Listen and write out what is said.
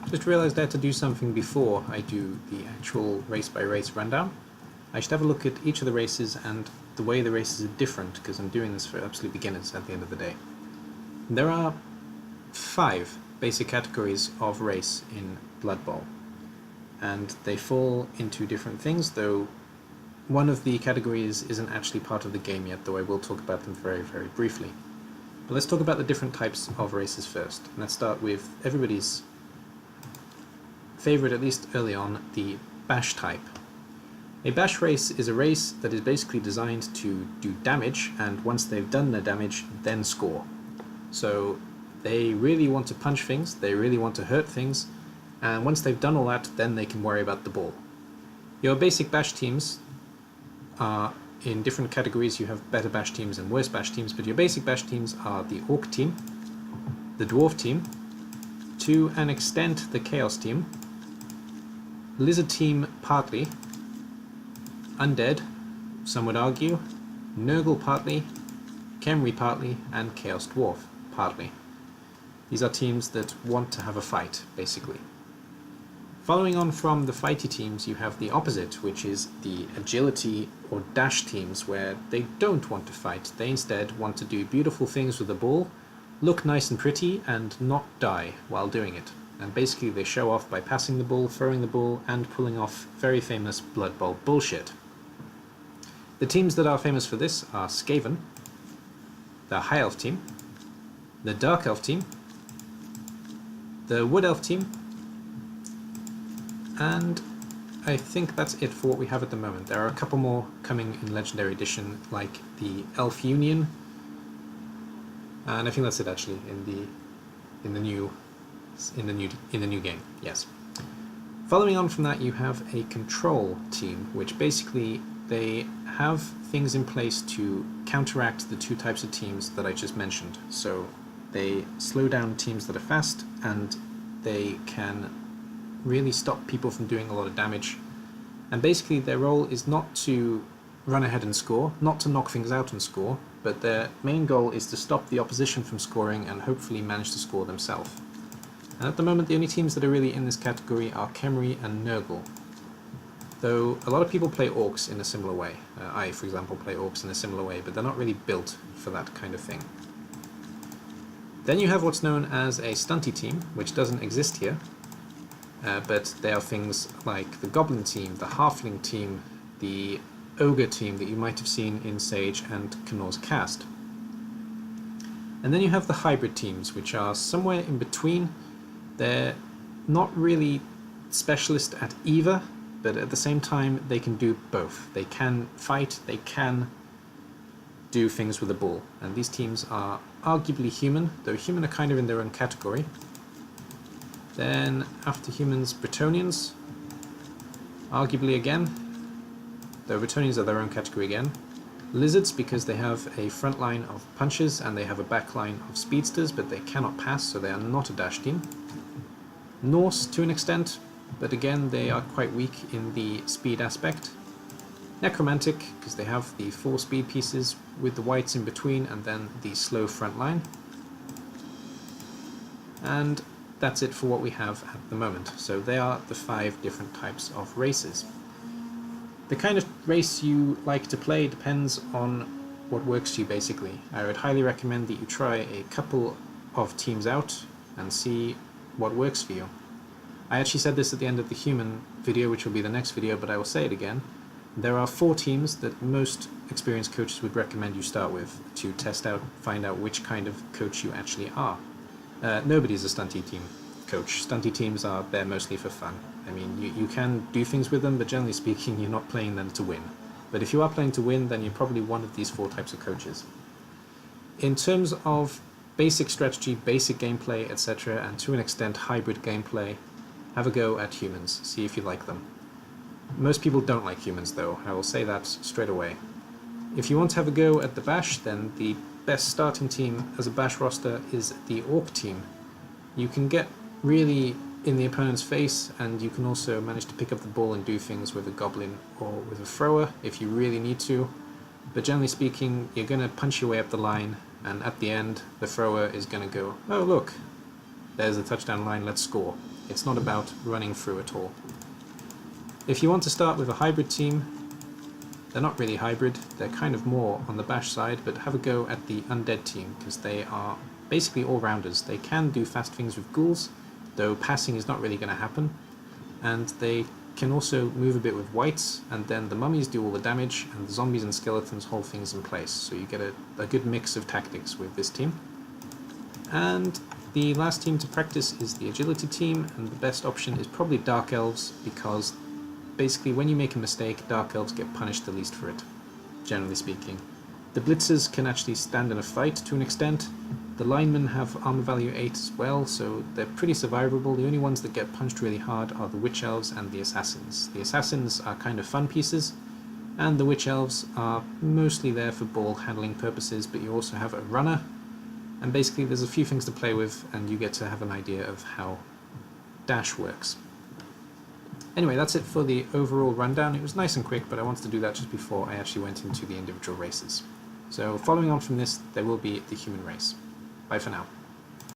Just realized I had to do something before I do the actual race-by-race rundown. I should have a look at each of the races and the way the races are different, because I'm doing this for absolute beginners at the end of the day. There are 5 basic categories of race in Blood Bowl, and they fall into different things, though one of the categories isn't actually part of the game yet, though I will talk about them very, very briefly. But let's talk about the different types of races first. Let's start with everybody's favorite, at least early on, the bash type. A bash race is a race that is basically designed to do damage, and once they've done their damage, then score. So they really want to punch things, they really want to hurt things, and once they've done all that, then they can worry about the ball. Your basic bash teams are in different categories. You have better bash teams and worse bash teams, but your basic bash teams are the Orc team, the Dwarf team, to an extent the Chaos team, Lizard team partly, Undead, some would argue, Nurgle partly, Khemri partly, and Chaos Dwarf partly. These are teams that want to have a fight, basically. Following on from the fighty teams, you have the opposite, which is the agility or dash teams, where they don't want to fight. They instead want to do beautiful things with the ball, look nice and pretty, and not die while doing it. And basically they show off by passing the ball, throwing the ball, and pulling off very famous Blood Bowl bullshit. The teams that are famous for this are Skaven, the High Elf team, the Dark Elf team, the Wood Elf team, and I think that's it for what we have at the moment. There are a couple more coming in Legendary Edition, like the Elf Union, and I think that's it actually in the new game. Yes. Following on from that, you have a control team, which basically they have things in place to counteract the 2 types of teams that I just mentioned. So they slow down teams that are fast, and they can really stop people from doing a lot of damage. And basically their role is not to run ahead and score, not to knock things out and score, but their main goal is to stop the opposition from scoring and hopefully manage to score themselves. And at the moment the only teams that are really in this category are Khemri and Nurgle. Though a lot of people play Orcs in a similar way. I, for example, play Orcs in a similar way, but they're not really built for that kind of thing. Then you have what's known as a stunty team, which doesn't exist here, but they are things like the Goblin team, the Halfling team, the Ogre team that you might have seen in Sage and Knorr's Cast. And then you have the hybrid teams, which are somewhere in between. They're not really specialist at either, but at the same time they can do both. They can fight, they can do things with the ball. And these teams are arguably human, though human are kind of in their own category. Then after humans, Bretonnians, arguably again, though Bretonnians are their own category again. Lizards, because they have a front line of punchers and they have a back line of speedsters, but they cannot pass, so they are not a dash team. Norse to an extent, but again they are quite weak in the speed aspect. Necromantic, because they have the 4 speed pieces with the whites in between and then the slow front line. And that's it for what we have at the moment. So they are the 5 different types of races. The kind of race you like to play depends on what works for you, basically. I would highly recommend that you try a couple of teams out and see what works for you. I actually said this at the end of the human video, which will be the next video, but I will say it again. There are 4 teams that most experienced coaches would recommend you start with to test out, find out which kind of coach you actually are. Nobody's a stunty team coach. Stunty teams are there mostly for fun. I mean, you can do things with them, but generally speaking, you're not playing them to win. But if you are playing to win, then you're probably one of these 4 types of coaches. In terms of basic strategy, basic gameplay, etc., and to an extent hybrid gameplay, have a go at humans, see if you like them. Most people don't like humans though, I will say that straight away. If you want to have a go at the Bash, then the best starting team as a Bash roster is the Orc team. You can get really in the opponent's face, and you can also manage to pick up the ball and do things with a Goblin or with a thrower if you really need to. But generally speaking, you're going to punch your way up the line, and at the end, the thrower is going to go, oh look, there's the touchdown line, let's score. It's not about running through at all. If you want to start with a hybrid team, they're not really hybrid, they're kind of more on the bash side, but have a go at the undead team, because they are basically all-rounders. They can do fast things with ghouls, though passing is not really going to happen, and they can also move a bit with wights, and then the mummies do all the damage, and the zombies and skeletons hold things in place, so you get a good mix of tactics with this team. And the last team to practice is the agility team, and the best option is probably Dark Elves, because basically when you make a mistake, Dark Elves get punished the least for it, generally speaking. The Blitzers can actually stand in a fight to an extent. The linemen have armor value 8 as well, so they're pretty survivable. The only ones that get punched really hard are the Witch Elves and the Assassins. The Assassins are kind of fun pieces, and the Witch Elves are mostly there for ball handling purposes, but you also have a runner, and basically there's a few things to play with, and you get to have an idea of how dash works. Anyway, that's it for the overall rundown. It was nice and quick, but I wanted to do that just before I actually went into the individual races. So following on from this, there will be the human race. Bye for now.